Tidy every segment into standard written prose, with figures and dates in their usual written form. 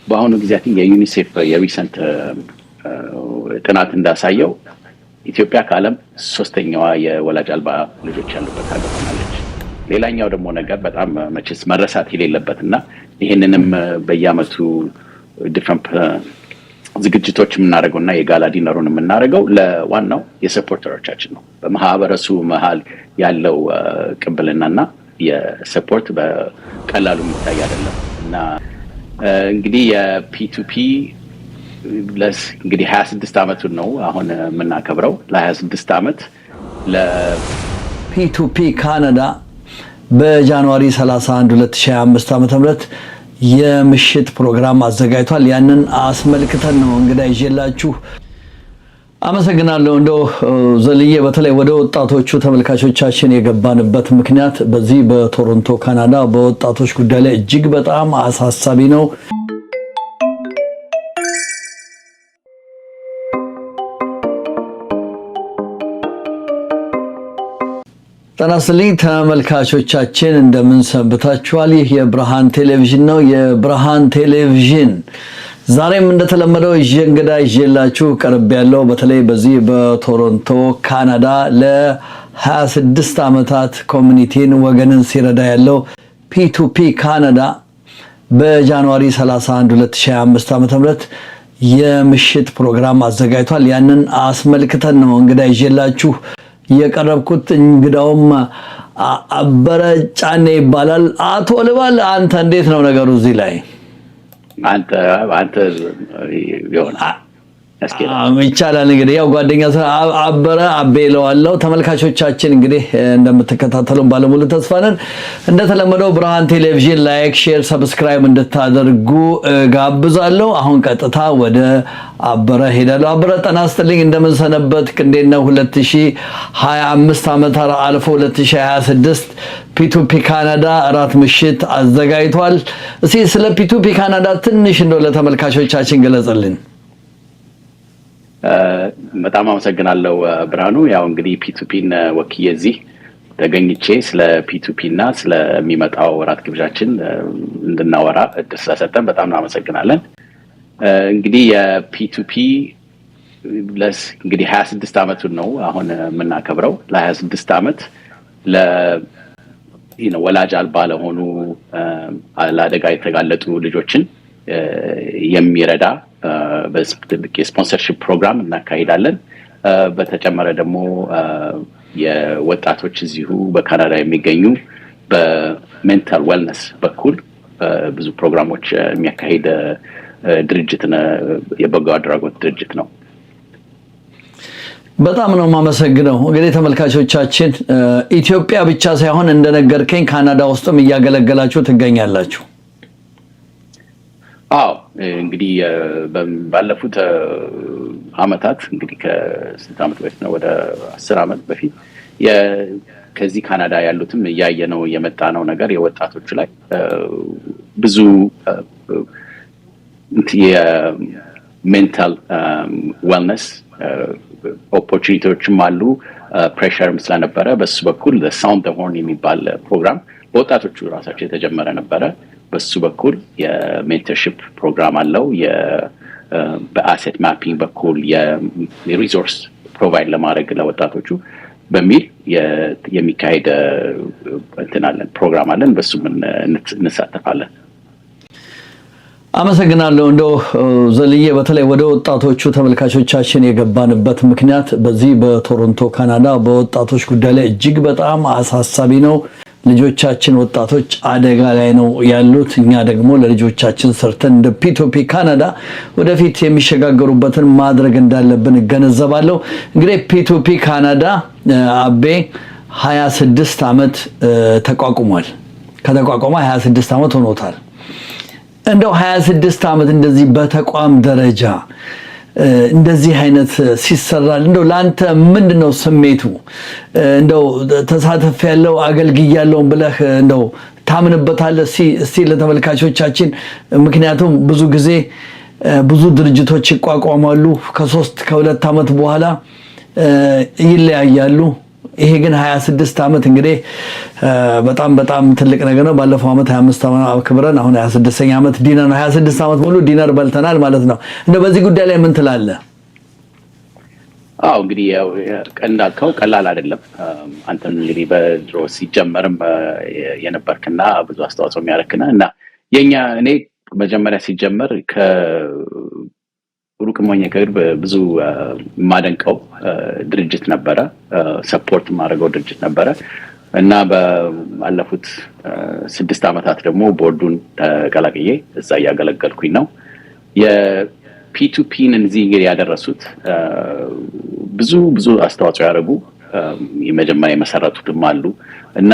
በአሁኑ ጊዜያት የዩኒሴፍ የሪሰንት ጥናት እንዳሳየው ኢትዮጵያ ከዓለም ሶስተኛዋ የወላጅ አልባ ልጆች ያሉበት ሀገር ሆናለች። ሌላኛው ደግሞ ነገር በጣም መቼስ መረሳት የሌለበትና ይህንንም በየዓመቱ ዲፍረንት ዝግጅቶች የምናደርገውና የጋላ ዲነሩን የምናደርገው ለዋናው የሰፖርተሮቻችን ነው። በማህበረሰቡ መሀል ያለው ቅብልናና የሰፖርት በቀላሉ የሚታይ አይደለም እና እንግዲህ የፒ2ፒ እንግዲህ 26 ዓመቱን ነው አሁን የምናከብረው። ለ26 ዓመት ለፒ2ፒ ካናዳ በጃንዋሪ 31 2025 ዓ.ም የምሽት ፕሮግራም አዘጋጅቷል። ያንን አስመልክተን ነው እንግዳ ይዤላችሁ። አመሰግናለሁ። እንደው ዘልዬ በተለይ ወደ ወጣቶቹ ተመልካቾቻችን የገባንበት ምክንያት በዚህ በቶሮንቶ ካናዳ በወጣቶች ጉዳይ ላይ እጅግ በጣም አሳሳቢ ነው። ጤና ይስጥልኝ ተመልካቾቻችን እንደምን ሰንብታችኋል? ይህ የብርሃን ቴሌቪዥን ነው። የብርሃን ቴሌቪዥን ዛሬም እንደተለመደው እንግዳ ይዤላችሁ ቀርብ ያለው በተለይ በዚህ በቶሮንቶ ካናዳ ለ26 ዓመታት ኮሚኒቲን ወገንን ሲረዳ ያለው ፒ2ፒ ካናዳ በጃንዋሪ 31 2025 ዓ.ም የምሽት ፕሮግራም አዘጋጅቷል። ያንን አስመልክተን ነው እንግዳ ይዤላችሁ የቀረብኩት። እንግዳውም አበረ ጫኔ ይባላል። አቶ ልባል አንተ እንዴት ነው ነገሩ እዚህ ላይ? አንተ ይሆና ይቻላል እንግዲህ ያው ጓደኛ አበረ አቤለዋለሁ። ተመልካቾቻችን እንግዲህ እንደምትከታተሉን ባለሙሉ ተስፋ ነን። እንደተለመደው ብርሃን ቴሌቪዥን ላይክ፣ ሼር፣ ሰብስክራይብ እንድታደርጉ ጋብዛለሁ። አሁን ቀጥታ ወደ አበረ ሄዳለሁ። አበረ ጤና ይስጥልኝ እንደምን ሰነበትክ? እንዴት ነው 2025 ዓመት አልፎ 2026 ፒ2ፒ ካናዳ እራት ምሽት አዘጋጅቷል። እስኪ ስለ ፒ2ፒ ካናዳ ትንሽ እንደው ለተመልካቾቻችን ገለጽልን። በጣም አመሰግናለሁ ብርሃኑ። ያው እንግዲህ ፒ2ፒን ወክዬ እዚህ ተገኝቼ ስለ ፒ2ፒ እና ስለሚመጣው እራት ግብዣችን እንድናወራ እድል ስለሰጠን በጣም እናመሰግናለን። እንግዲህ የፒ2ፒ እንግዲህ 26 ዓመቱን ነው አሁን የምናከብረው። ለ26 ዓመት ወላጅ አልባ ለሆኑ ለአደጋ የተጋለጡ ልጆችን የሚረዳ የስፖንሰርሺፕ ፕሮግራም እናካሂዳለን። በተጨማሪ ደግሞ የወጣቶች እዚሁ በካናዳ የሚገኙ በሜንታል ዌልነስ በኩል ብዙ ፕሮግራሞች የሚያካሂድ ድርጅት የበጎ አድራጎት ድርጅት ነው። በጣም ነው የማመሰግነው። እንግዲህ ተመልካቾቻችን ኢትዮጵያ ብቻ ሳይሆን እንደነገርከኝ ካናዳ ውስጥም እያገለገላችሁ ትገኛላችሁ። አዎ እንግዲህ ባለፉት አመታት እንግዲህ ከስንት አመት በፊት ነው ወደ 10 አመት በፊት ከዚህ ካናዳ ያሉትም ያየነው የመጣ ነው ነገር የወጣቶች ላይ ብዙ የሜንታል ዌልነስ ኦፖርቹኒቲዎችም አሉ። ፕሬሸርም ስለነበረ በሱ በኩል ሳውንድ ሆርን የሚባል ፕሮግራም በወጣቶቹ ራሳቸው የተጀመረ ነበረ። በሱ በኩል የሜንተርሺፕ ፕሮግራም አለው። በአሴት ማፒንግ በኩል የሪሶርስ ፕሮቫይድ ለማድረግ ለወጣቶቹ በሚል የሚካሄድ እንትናለን ፕሮግራም አለን። በሱም እንሳተፋለን። አመሰግናለሁ። እንደው ዘልዬ በተለይ ወደ ወጣቶቹ ተመልካቾቻችን የገባንበት ምክንያት በዚህ በቶሮንቶ ካናዳ በወጣቶች ጉዳይ ላይ እጅግ በጣም አሳሳቢ ነው። ልጆቻችን ወጣቶች አደጋ ላይ ነው ያሉት። እኛ ደግሞ ለልጆቻችን ሰርተን እንደ ፒ2ፒ ካናዳ ወደፊት የሚሸጋገሩበትን ማድረግ እንዳለብን እገነዘባለሁ። እንግዲህ ፒ2ፒ ካናዳ አቤ 26 ዓመት ተቋቁሟል። ከተቋቋመ 26 ዓመት ሆኖታል። እንደው 26 ዓመት እንደዚህ በተቋም ደረጃ እንደዚህ አይነት ሲሰራል እንደው ላንተ ምንድነው ስሜቱ? እንደው ተሳተፍ ያለው አገልግይ ያለው ብለህ እንደው ታምንበታለህ? እስቲ ለተመልካቾቻችን፣ ምክንያቱም ብዙ ጊዜ ብዙ ድርጅቶች ይቋቋማሉ ከ2 ዓመት በኋላ ይለያያሉ። ይሄ ግን 26 ዓመት እንግዲህ በጣም ትልቅ ነገር ነው ባለፈው ዓመት 25 ዓመት አክብረን አሁን 26ኛ ዓመት ዲነር ነው 26 ዓመት ሙሉ ዲነር በልተናል ማለት ነው እንደ በዚህ ጉዳይ ላይ ምን ትላለህ እንግዲህ ያው እንዳልከው ቀላል አይደለም አንተም እንግዲህ በድሮ ሲጀመርም የነበርክና ብዙ አስተዋጽኦ የሚያደርክና እና የኛ እኔ መጀመሪያ ሲጀመር ከሩቅ ሞኝ ከቅርብ ብዙ ማደንቀው ድርጅት ነበረ ሰፖርት ማድረገው ድርጅት ነበረ እና ባለፉት 6 ዓመታት ደግሞ ቦርዱን ተቀላቅዬ እዛ ያገለገልኩኝ ነው የP2P እንዚህ ያደረሱት ብዙ አስተዋጽኦ ያደረጉ የመጀመሪያ መሰረቱትም አሉ እና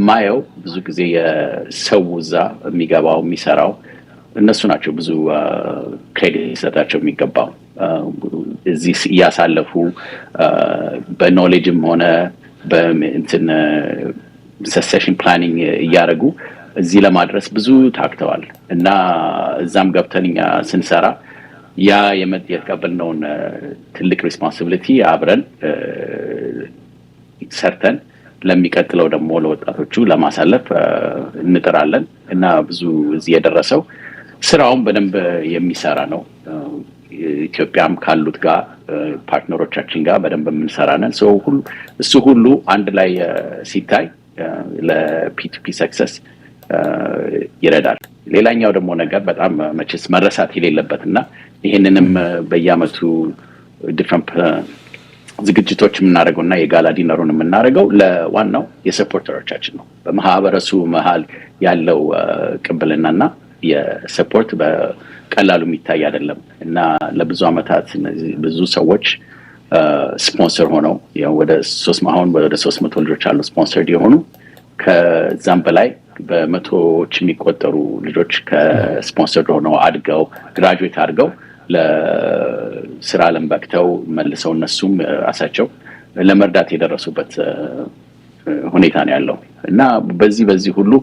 ማየው ብዙ ጊዜ የሰው ዛ የሚገባው የሚሰራው እነሱ ናቸው ብዙ ክሬዲት ሰጣቸው የሚገባው እዚህ ያሳለፉ በኖሌጅም ሆነ በእንትን ሰክሰሽን ፕላኒንግ ያያረጉ እዚህ ለማድረስ ብዙ ታክተዋል እና እዛም ገብተንኛ ስንሰራ ያ የተቀበልነው ትልቅ ሪስፖንሲቢሊቲ አብረን ሰርተን ለሚቀጥለው ደግሞ ለወጣቶቹ ለማሳለፍ እንጥራለን እና ብዙ እዚህ የደረሰው ስራውን በደንብ የሚሰራ ነው ኢትዮጵያም ካሉት ጋር ፓርትነሮቻችን ጋር በደንብ የምንሰራነን እሱ ሁሉ አንድ ላይ ሲታይ ለP2P ሰክሰስ ይረዳል ሌላኛው ደግሞ ነገር በጣም መቼስ መረሳት የሌለበትና ይሄንንም በየአመቱ ዲፈረንት ዝግጅቶች የምናደርገውና የጋላ ዲነሩን የምናደርገው ለዋናው የሰፖርተሮቻችን ነው በማህበረሱ መሃል ያለው ቅብልናና የሰፖርት በቀላሉ የሚታይ አይደለም እና ለብዙ አመታት ብዙ ሰዎች ስፖንሰር ሆነው ወደ 300 ልጆች አሉ ስፖንሰርድ የሆኑ ከዛም በላይ በመቶዎች የሚቆጠሩ ልጆች ከስፖንሰር ሆነው አድገው ግራጁዌት አድርገው ለስራ ለምበክተው መልሰው እነሱም ራሳቸው ለመርዳት የደረሱበት ሁኔታ ነው ያለው እና በዚህ ሁሉ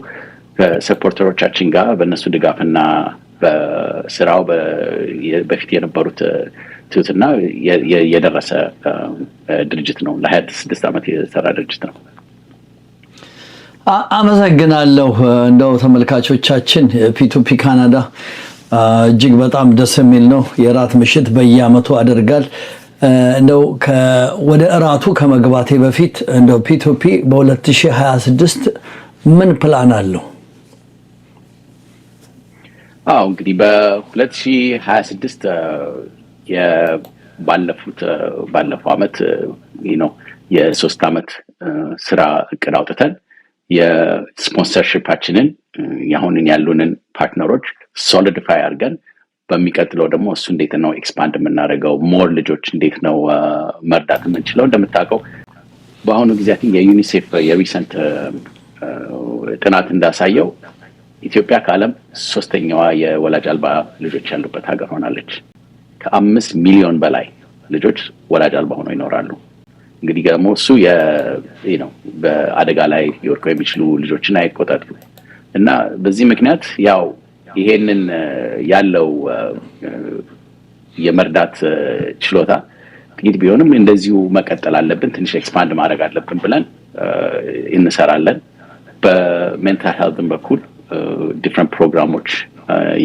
ከሰፖርተሮቻችን ጋር በእነሱ ድጋፍና በስራው በፊት የነበሩት ትውትና የደረሰ ድርጅት ነው ለ26 ዓመት የሰራ ድርጅት ነው አመሰግናለሁ እንደው ተመልካቾቻችን P2P ካናዳ እጅግ በጣም ደስ የሚል ነው የራት ምሽት በየአመቱ አደርጋል እንደው ወደ እራቱ ከመግባቴ በፊት እንደው P2P በ2026 ምን ፕላን አለው እንግዲህ በ2026 ባለፈው አመት የ3 አመት ስራ እቅድ አውጥተን የስፖንሰርሺፓችንን ያሁንን ያሉንን ፓርትነሮች ሶሊዲፋይ አድርገን በሚቀጥለው ደግሞ እሱ እንዴት ነው ኤክስፓንድ የምናደርገው ሞር ልጆች እንዴት ነው መርዳት የምንችለው እንደምታውቀው በአሁኑ ጊዜ የዩኒሴፍ የሪሰንት ጥናት እንዳሳየው ኢትዮጵያ ከዓለም 3ኛዋ የወላጅ አልባ ልጆች ያሉበት ሀገር ሆናለች ከ5 ሚሊዮን በላይ ልጆች ወላጅ አልባ ሆነው ይኖራሉ እንግዲህ ደግሞ እሱ በአደጋ ላይ ሊወድቁ የሚችሉ ልጆችን አይቆጠሩ እና በዚህ ምክንያት ያው ይሄንን ያለው የመርዳት ችሎታ ጥቂት ቢሆንም እንደዚሁ መቀጠል አለብን ትንሽ ኤክስፓንድ ማድረግ አለብን ብለን እንሰራለን በሜንታል ሄልዝ በኩል ዲፈረንት ፕሮግራሞች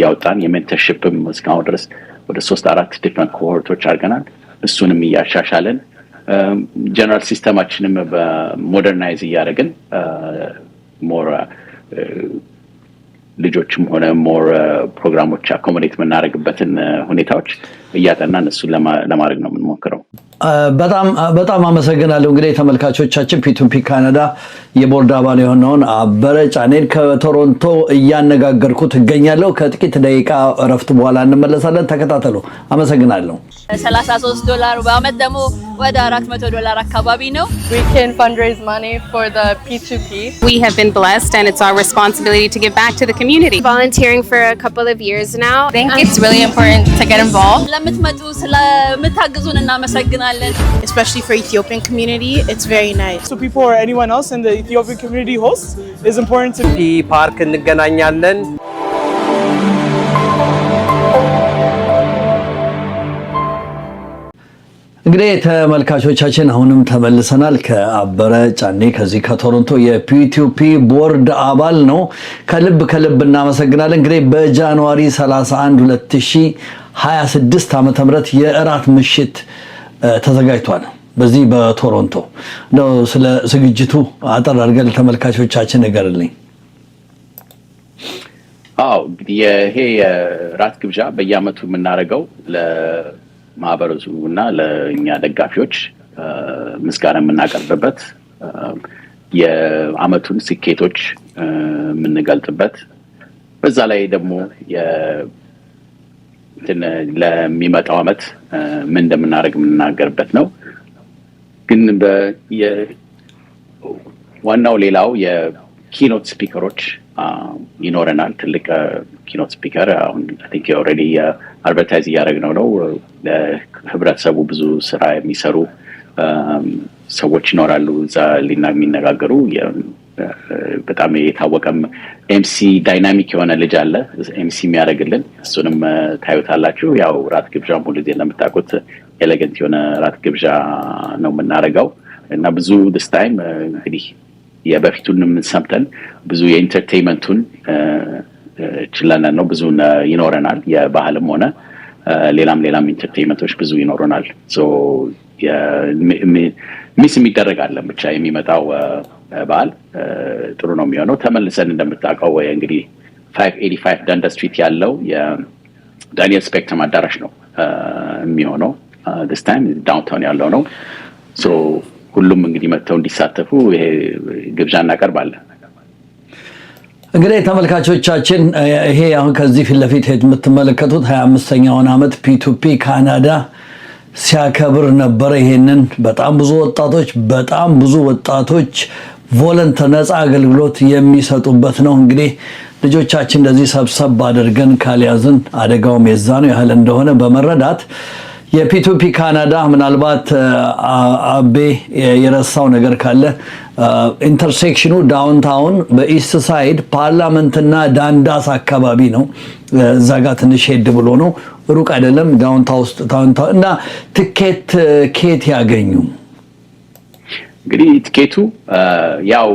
ያወጣን የሜንተርሺፕም እስካሁን ድረስ ወደ 3-4 ዲፈረንት ኮሆርቶች አድርገናል እሱንም ያሻሻለን ጀነራል ሲስተማችንም በሞደርናይዝ ያደረግን ሞር ልጆችም ሆነ ሞር ፕሮግራሞች አኮሞዴት የምናደርግበትን ሁኔታዎች እያጠናን እሱን ለማድረግ ነው የምንሞክረው በጣም አመሰግናለሁ እንግዲህ ተመልካቾቻችን P2P ካናዳ የቦርድ አባል የሆነውን አበረ ጫኔን ከቶሮንቶ እያነጋገርኩት እገኛለሁ ከጥቂት ደቂቃ እረፍት በኋላ እንመለሳለን ተከታተሉ አመሰግናለሁ $33 በአመት ደግሞ ወደ $400 አካባቢ ነው We can fundraise money for the P2P We have been blessed and it's our responsibility to give back to the community Volunteering for a couple of years now I think it's really important to get involved ለምትመጡ ስለምታግዙን እናመሰግናለን especially for Ethiopian community it's very nice so people or anyone else in the Ethiopian community hosts is important to ፓርክ እንገናኛለን እንግዲህ ተመልካቾቻችን አሁንም ተመልሰናል። ከአበረ ጫኔ ከዚህ ከቶሮንቶ የፒቲፒ ቦርድ አባል ነው። ከልብ እናመሰግናለን። እንግዲህ በጃንዋሪ 31 2026 ዓመተ ምህረት የእራት ምሽት ተዘጋጅቷል በዚህ በቶሮንቶ ነው። ስለ ዝግጅቱ አጠር አድርገን ለተመልካቾቻችን ንገርልኝ። እንግዲህ ይሄ የራት ግብዣ በየዓመቱ የምናደርገው ለማህበረሰቡና ለእኛ ደጋፊዎች ምስጋና የምናቀርብበት የዓመቱን ስኬቶች የምንገልጥበት በዛ ላይ ደግሞ ለሚመጣው ዓመት ምን እንደምናደርግ የምንናገርበት ነው። ግን ዋናው ሌላው የኪኖት ስፒከሮች ይኖረናል። ትልቅ ኪኖት ስፒከር አሁን አይ ቲንክ ኦልሬዲ አድቨርታይዝ እያደረግነው ነው። ለህብረተሰቡ ብዙ ስራ የሚሰሩ ሰዎች ይኖራሉ እዛ የሚነጋገሩ። በጣም የታወቀም ኤምሲ ዳይናሚክ የሆነ ልጅ አለ ኤምሲ የሚያደርግልን፣ እሱንም ታዩታላችሁ። ያው ራት ግብዣ ሙሉ ጊዜ እንደምታውቁት ኤሌገንት የሆነ ራት ግብዣ ነው የምናደርገው እና ብዙ this time እንግዲህ የበፊቱንም ሰምተን ብዙ የኢንተርቴይንመንቱን ችለና ነው ብዙ ይኖረናል። የባህልም ሆነ ሌላም ኢንተርቴይንመንቶች ብዙ ይኖሩናል። ሶ ሚስ የሚደረጋለን ብቻ የሚመጣው በዓል ጥሩ ነው የሚሆነው። ተመልሰን እንደምታውቀው እንግዲህ 585 ዳንዳ ስትሪት ያለው የዳንኤል ስፔክትረም አዳራሽ ነው የሚሆነው። this time ዳውንታውን ያለው ነው። ሶ ሁሉም እንግዲህ መጥተው እንዲሳተፉ ይሄ ግብዣ እናቀርባለን። እንግዲህ ተመልካቾቻችን ይሄ አሁን ከዚህ ፊት ለፊት የምትመለከቱት 25ኛውን ዓመት ፒቱፒ ካናዳ ሲያከብር ነበር። ይሄንን በጣም ብዙ ወጣቶች ቮለንተር ነፃ አገልግሎት የሚሰጡበት ነው። እንግዲህ ልጆቻችን እንደዚህ ሰብሰብ አድርገን ካልያዝን አደጋውም የዛ ነው ያህል እንደሆነ በመረዳት የፒቱፒ ካናዳ ምናልባት አቤ የረሳው ነገር ካለ ኢንተርሴክሽኑ ዳውንታውን በኢስት ሳይድ ፓርላመንትና ዳንዳስ አካባቢ ነው። እዛ ጋር ትንሽ ሄድ ብሎ ነው፣ ሩቅ አይደለም። ዳውንታውን እና ትኬት ኬት ያገኙ? እንግዲህ ትኬቱ ያው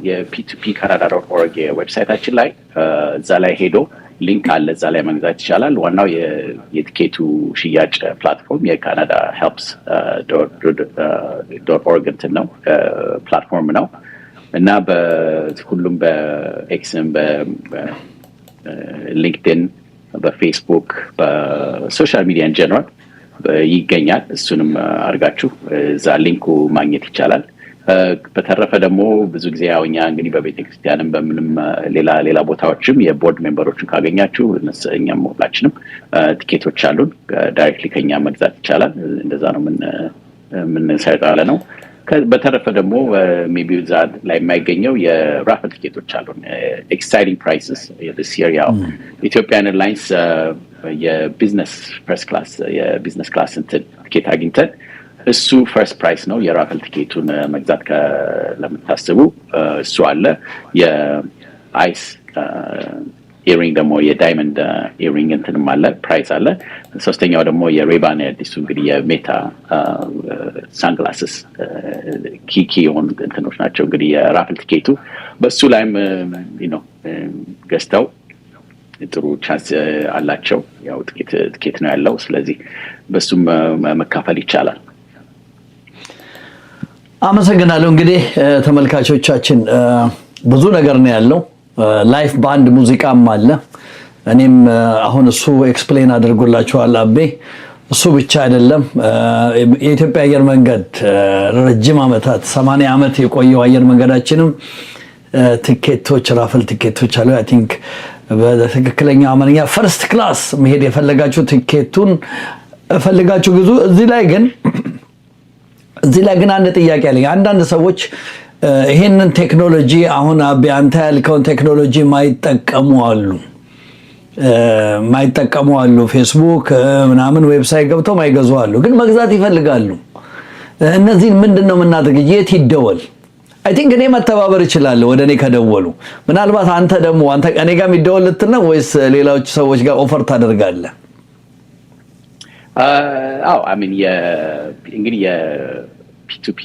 የፒቱፒ ካናዳ.org ዌብሳይታችን ላይ እዛ ላይ ሄዶ ሊንክ አለ፣ እዛ ላይ መግዛት ይቻላል። ዋናው የትኬቱ ሽያጭ ፕላትፎርም የካናዳ ሄልፕስ .org እንትን ነው ፕላትፎርም ነው እና በሁሉም በኤክስም በሊንክድን በፌስቡክ በሶሻል ሚዲያ ኢን ጀነራል ይገኛል። እሱንም አድርጋችሁ እዛ ሊንኩ ማግኘት ይቻላል። በተረፈ ደግሞ ብዙ ጊዜ ያውኛ እንግዲህ በቤተክርስቲያንም በምንም ሌላ ቦታዎችም የቦርድ ሜምበሮችን ካገኛችሁ እኛም ሁላችንም ቲኬቶች አሉን። ዳይሬክትሊ ከኛ መግዛት ይቻላል። እንደዛ ነው ምን ሰይጣለ ነው። በተረፈ ደግሞ ሜቢ እዛ ላይ የማይገኘው የራፍል ቲኬቶች አሉን። ኤክሳይቲንግ ፕራይስስ this year ያው ኢትዮጵያን ኤርላይንስ የቢዝነስ ፈርስት ክላስ የቢዝነስ ክላስ እንትን ቲኬት አግኝተን እሱ ፈርስት ፕራይስ ነው። የራፍል ቲኬቱን መግዛት ለምታስቡ እሱ አለ። የአይስ ኢሪንግ ደግሞ የዳይመንድ ኢሪንግ እንትንም አለ፣ ፕራይስ አለ። ሶስተኛው ደግሞ የሬባን አዲሱ እንግዲህ የሜታ ሳንግላስስ ኪ የሆኑ እንትኖች ናቸው። እንግዲህ የራፍል ቲኬቱ በሱ ላይም ገዝተው ጥሩ ቻንስ አላቸው። ያው ቲኬት ነው ያለው፣ ስለዚህ በሱም መካፈል ይቻላል። አመሰግናለሁ። እንግዲህ ተመልካቾቻችን ብዙ ነገር ነው ያለው። ላይፍ ባንድ ሙዚቃም አለ። እኔም አሁን እሱ ኤክስፕሌን አድርጎላችኋል አቤ። እሱ ብቻ አይደለም፣ የኢትዮጵያ አየር መንገድ ረጅም ዓመታት 80 ዓመት የቆየው አየር መንገዳችንም ቲኬቶች ራፍል ቲኬቶች አሉ። አይ ቲንክ በትክክለኛ አማርኛ ፈርስት ክላስ መሄድ የፈለጋችሁ ቲኬቱን ፈልጋችሁ ግዙ። እዚህ ላይ ግን አንድ ጥያቄ አለኝ። አንዳንድ ሰዎች ይሄንን ቴክኖሎጂ አሁን አቤ አንተ ያልከውን ቴክኖሎጂ ማይጠቀሙ አሉ። ፌስቡክ ምናምን ዌብሳይት ገብተው ማይገዙ አሉ፣ ግን መግዛት ይፈልጋሉ። እነዚህን ምንድነው የምናደርግ? የት ይደወል? አይ ቲንክ እኔ መተባበር እችላለሁ ወደ እኔ ከደወሉ። ምናልባት አንተ እኔ ጋር የሚደወል ልትል ነው ወይስ ሌሎች ሰዎች ጋር ኦፈር ታደርጋለህ? አዎ አይ ሚን እንግዲህ የፒ2ፒ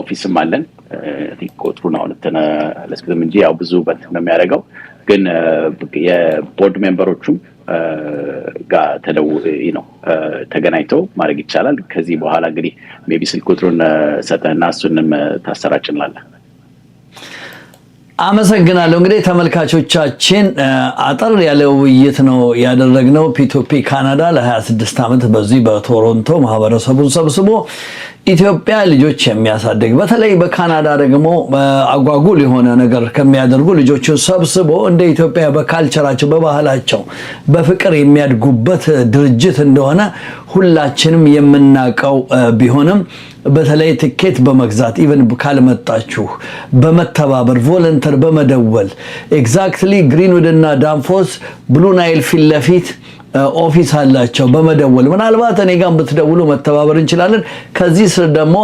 ኦፊስም አለን ቁጥሩን አሁን ለስብም እንጂ ያው ብዙ በእንትን ነው የሚያደርገው ግን የቦርድ ሜምበሮቹም ጋር ተገናኝተው ማድረግ ይቻላል ከዚህ በኋላ እንግዲህ ሜቢ ስልክ ቁጥሩን ሰጠና እሱንም ታሰራጭልናለህ አመሰግናለሁ እንግዲህ ተመልካቾቻችን አጠር ያለ ውይይት ነው ያደረግነው ፒ2ፒ ካናዳ ለ26 ዓመት በዚህ በቶሮንቶ ማህበረሰቡን ሰብስቦ ኢትዮጵያ ልጆች የሚያሳድግ በተለይ በካናዳ ደግሞ አጓጉል የሆነ ነገር ከሚያደርጉ ልጆችን ሰብስቦ እንደ ኢትዮጵያ በካልቸራቸው በባህላቸው በፍቅር የሚያድጉበት ድርጅት እንደሆነ ሁላችንም የምናውቀው ቢሆንም በተለይ ትኬት በመግዛት ኢቭን ካልመጣችሁ በመተባበር ቮለንተር በመደወል ኤግዛክትሊ ግሪንውድ እና ዳንፎስ ብሉ ናይል ፊት ለፊት ኦፊስ አላቸው በመደወል ምናልባት እኔ ጋር ብትደውሉ መተባበር እንችላለን ከዚህ ስር ደግሞ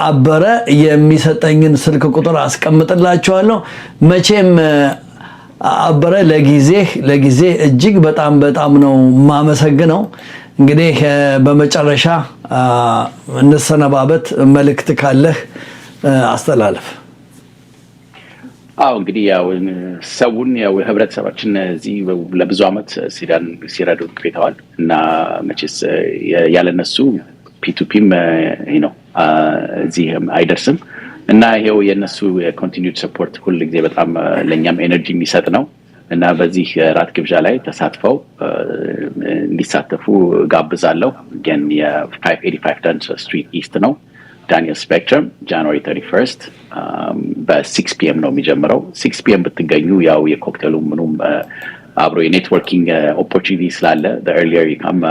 አበረ የሚሰጠኝን ስልክ ቁጥር አስቀምጥላችኋለሁ መቼም አበረ ለጊዜ እጅግ በጣም ነው ማመሰግነው እንግዲህ በመጨረሻ እንሰነባበት መልእክት ካለህ አስተላልፍ እንግዲህ ያው ሰውን ያው ህብረተሰባችን እዚህ ለብዙ አመት ሲረዱ ቆይተዋል እና መቼስ ያለነሱ ፒ2ፒም እዚህ አይደርስም እና ይሄው የነሱ ኮንቲኒዩድ ሰፖርት ሁሉ ጊዜ በጣም ለኛም ኤነርጂ የሚሰጥ ነው እና በዚህ ራት ግብዣ ላይ ተሳትፈው እንዲሳተፉ ጋብዛለሁ ግን የ585 Dundas Street East ነው Daniel Spectrum January 31st በ6 p.m. ነው የሚጀምረው 6 p.m. ብትገኙ ያው የኮክቴሉ ምኑም አብሮ የኔትወርኪንግ ኦፖርቹኒቲ ስላለ the earlier you come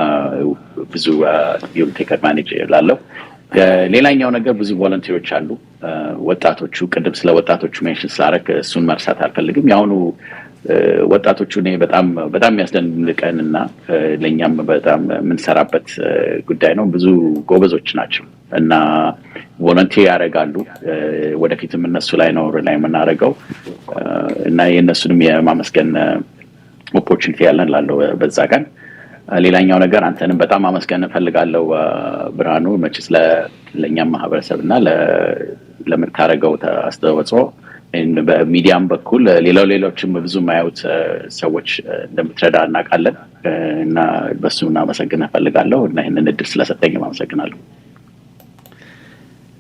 ብዙ you'll take advantage ላለው ሌላኛው ነገር ብዙ ቮለንቲሮች አሉ ወጣቶቹ ቅድም ስለ ወጣቶቹ ሜንሽን ስላደረክ እሱን መርሳት አልፈልግም ያሁኑ ወጣቶቹ እኔ በጣም የሚያስደንቀንና ለኛም በጣም የምንሰራበት ጉዳይ ነው ብዙ ጎበዞች ናቸው እና ቮለንቲር ያደርጋሉ ወደፊትም እነሱ ላይ ነው ሪላይ የምናደርገው እና የእነሱንም የማመስገን ኦፖርቹኒቲ ያለን ላለው በዛ ቀን ሌላኛው ነገር አንተንም በጣም አመስገን ፈልጋለሁ ብርሃኑ መቼስ ለኛም ማህበረሰብና ለምታረገው አስተዋጽኦ በሚዲያም በኩል ሌሎችም ብዙ ማያውት ሰዎች እንደምትረዳ እናውቃለን እና በሱ እናመሰግን ፈልጋለሁ እና ይሄንን እድል ስለሰጠኝ አመሰግናለሁ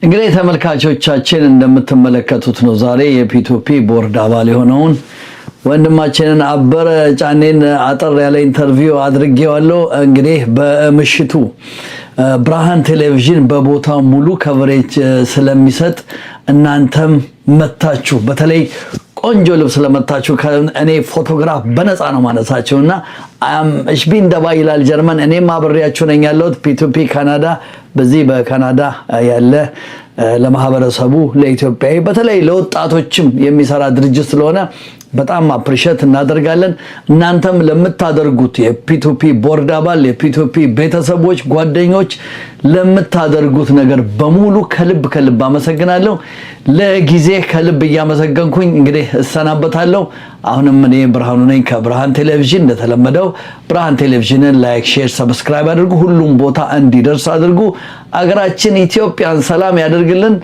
እንግዲህ ተመልካቾቻችን እንደምትመለከቱት ነው ዛሬ የፒ2ፒ ቦርድ አባል የሆነውን ወንድማችንን አበረ ጫኔን አጠር ያለ ኢንተርቪው አድርጌዋለሁ እንግዲህ በምሽቱ ብርሃን ቴሌቪዥን በቦታው ሙሉ ከቨሬጅ ስለሚሰጥ እናንተም መታችሁ በተለይ ቆንጆ ልብስ ለመታችሁ እኔ ፎቶግራፍ በነፃ ነው ማነሳቸውና እሺ ቢንደባ ይላል ጀርመን እኔም አብሬያችሁ ነኝ ያለሁት ፒ2ፒ ካናዳ በዚህ በካናዳ ያለ ለማህበረሰቡ ለኢትዮጵያዊ በተለይ ለወጣቶችም የሚሰራ ድርጅት ስለሆነ በጣም አፕሪሼት እናደርጋለን እናንተም ለምታደርጉት የፒ2ፒ ቦርድ አባል የፒ2ፒ ቤተሰቦች ጓደኞች ለምታደርጉት ነገር በሙሉ ከልብ አመሰግናለሁ ለጊዜ ከልብ ያመሰግንኩኝ እንግዲህ እሰናበታለሁ አሁንም እኔ ብርሃኑ ነኝ ከብርሃን ቴሌቪዥን እንደተለመደው ብርሃን ቴሌቪዥንን ላይክ ሼር ሰብስክራይብ አድርጉ ሁሉም ቦታ እንዲደርስ አድርጉ አገራችን ኢትዮጵያን ሰላም ያደርግልን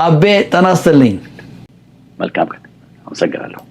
አቤ ተናስተልኝ መልካም አመሰግናለሁ